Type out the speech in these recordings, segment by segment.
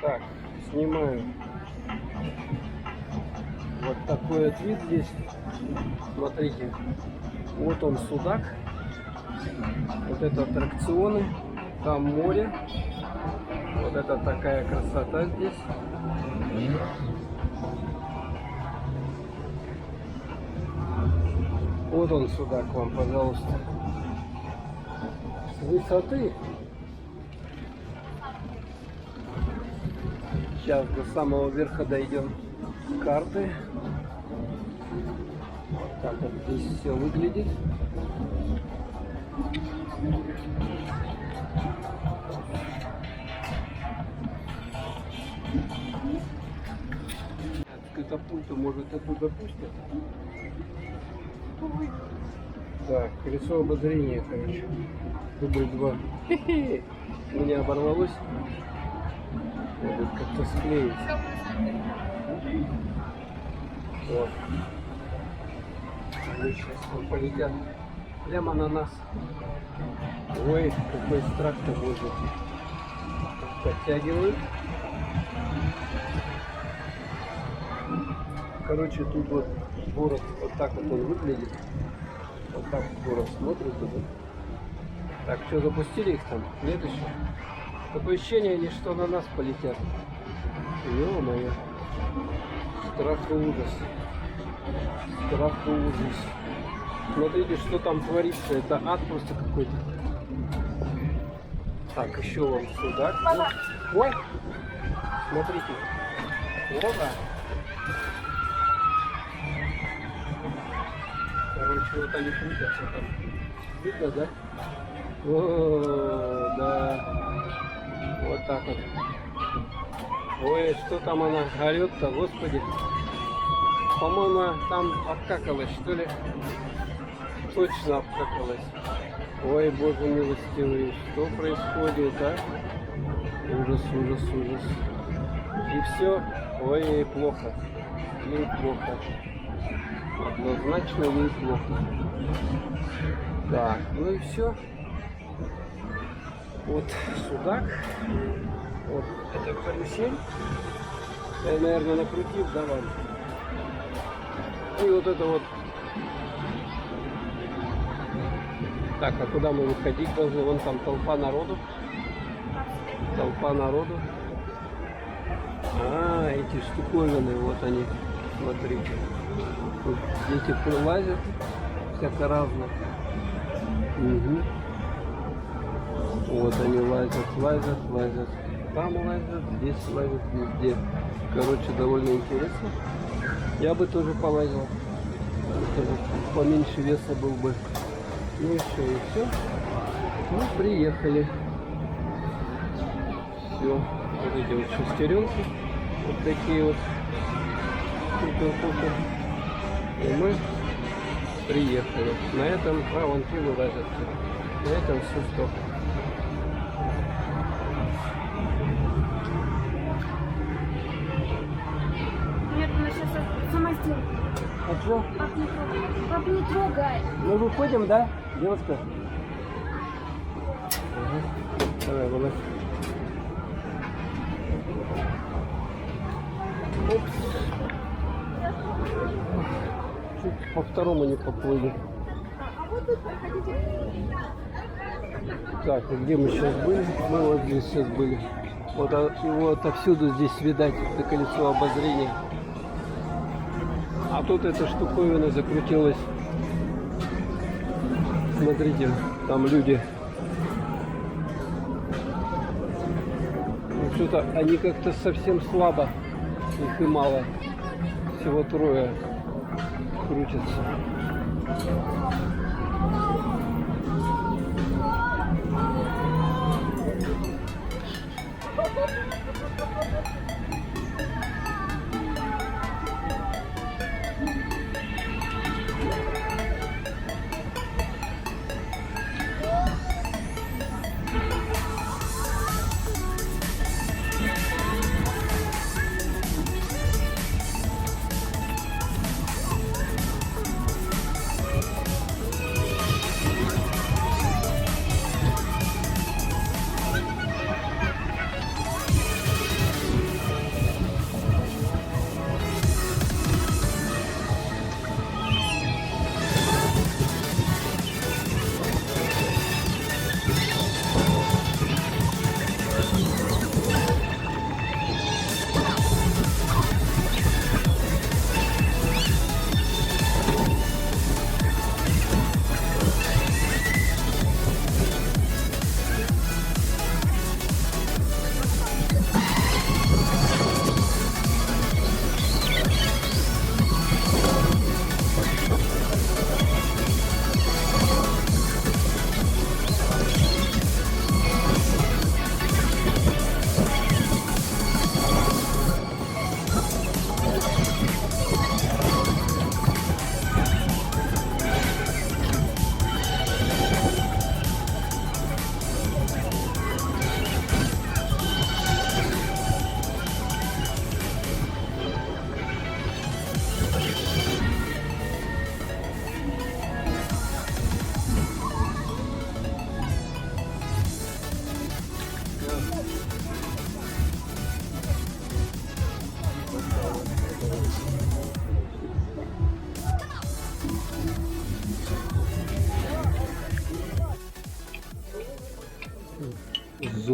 Так, снимаю. Вот такой вот вид здесь. Смотрите. Вот он, судак. Вот это аттракционы. Там море. Вот это такая красота здесь. Вот он, судак, вам, пожалуйста. С высоты. Сейчас до самого верха дойдем. Карты. Вот так вот здесь все выглядит. Катапульту может оттуда пустят. Так, колесо обозрения, короче. Дубль 2. У меня оборвалось. Надо как-то склеить. Вот. Они сейчас полетят прямо на нас. Ой, какой страх-то будет. Подтягивают. Короче, тут вот город, вот так вот он выглядит. Вот так город смотрит туда. Так, что, запустили их там? Нет еще? Такое ощущение, они что на нас полетят. Ё-моё. Страх и ужас. Страх и ужас. Смотрите, что там творится. Это ад просто какой-то. Так, еще вам сюда. Ой! Смотрите. Опа! Короче, вот они крутятся там. Видно, да? О, да. Вот так вот. Ой, что там она орет-то, господи. По-моему, там обкакалась, что ли? Точно обкакалась. Ой, боже милостивый, что происходит, а? Ужас, ужас, ужас. И все. Ой, ей плохо. Ей плохо. Однозначно ей плохо. Так, ну и все. Вот судак. Вот это карусель. Я, наверное, накрутил, да, вам. И вот это вот. Так, а куда мы выходить должны? Вон там толпа народу. Толпа народу. А, эти штуковины, вот они. Смотрите. Тут дети лазят. Всяко разно. Угу. Вот они лазят. Там лазят, здесь лазят, везде. Короче, довольно интересно. Я бы тоже полазил. Поменьше веса был бы. Ну и все. Ну, приехали. Все. Вот эти вот шестеренки. Вот такие вот. И мы приехали. На этом, вон пилы лазят. На этом все, стоп. Нет, она сейчас сама сделает. А что? Пап, не трогай. Мы выходим, да, девушка? Ага. Давай, вылазь. Опс. Чуть по второму не поплыли. Так, где мы сейчас были? Мы вот здесь сейчас были. Вот его отовсюду здесь видать, это колесо обозрения. А тут эта штуковина закрутилась. Смотрите, там люди. Ну, что-то они как-то совсем слабо. Их и мало. Всего трое крутятся.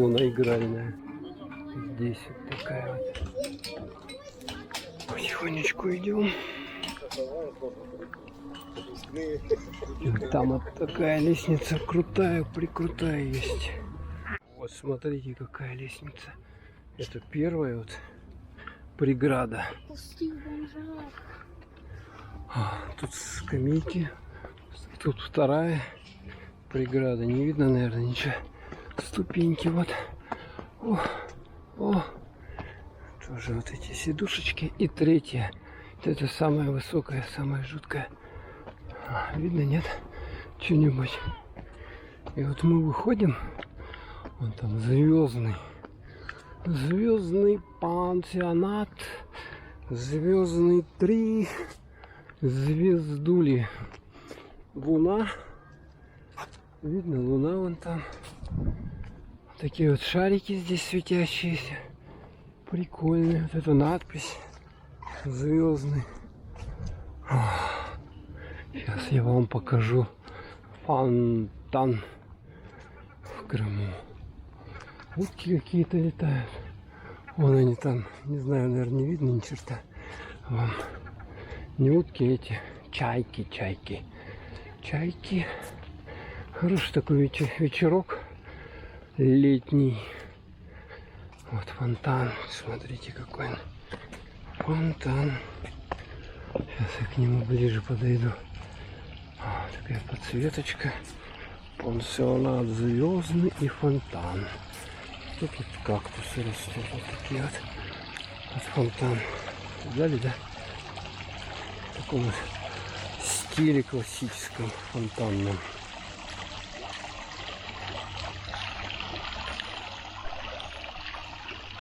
зона игральная. Здесь вот такая вот. Потихонечку идем. И там вот такая лестница крутая, прикрутая есть. Вот смотрите, какая лестница. Это первая вот преграда. Тут скамейки. Тут вторая преграда. Не видно, наверное, ничего. Ступеньки вот. О. Тоже вот эти сидушечки. И третья. Вот это самая высокая, самая жуткая. Видно, нет? Что-нибудь. И вот мы выходим. Вон там звездный пансионат. Звездный 3. Звездули. Луна. Видно, луна вон там. Такие вот шарики здесь светящиеся. Прикольные. Вот эта надпись. Звездный. Сейчас я вам покажу фонтан в Крыму. Утки какие-то летают. Вон они там. Не знаю, наверное, не видно ни черта. Вам. Не утки эти. Чайки. Хороший такой вечерок. Летний. Вот фонтан. Смотрите, какой он. Фонтан. Сейчас я к нему ближе подойду. Такая подсветочка. Пансионат звездный и фонтан. Тут вот кактусы растут. Вот такие вот. Вот фонтан. Видали, да? В таком вот стиле классическом фонтанном.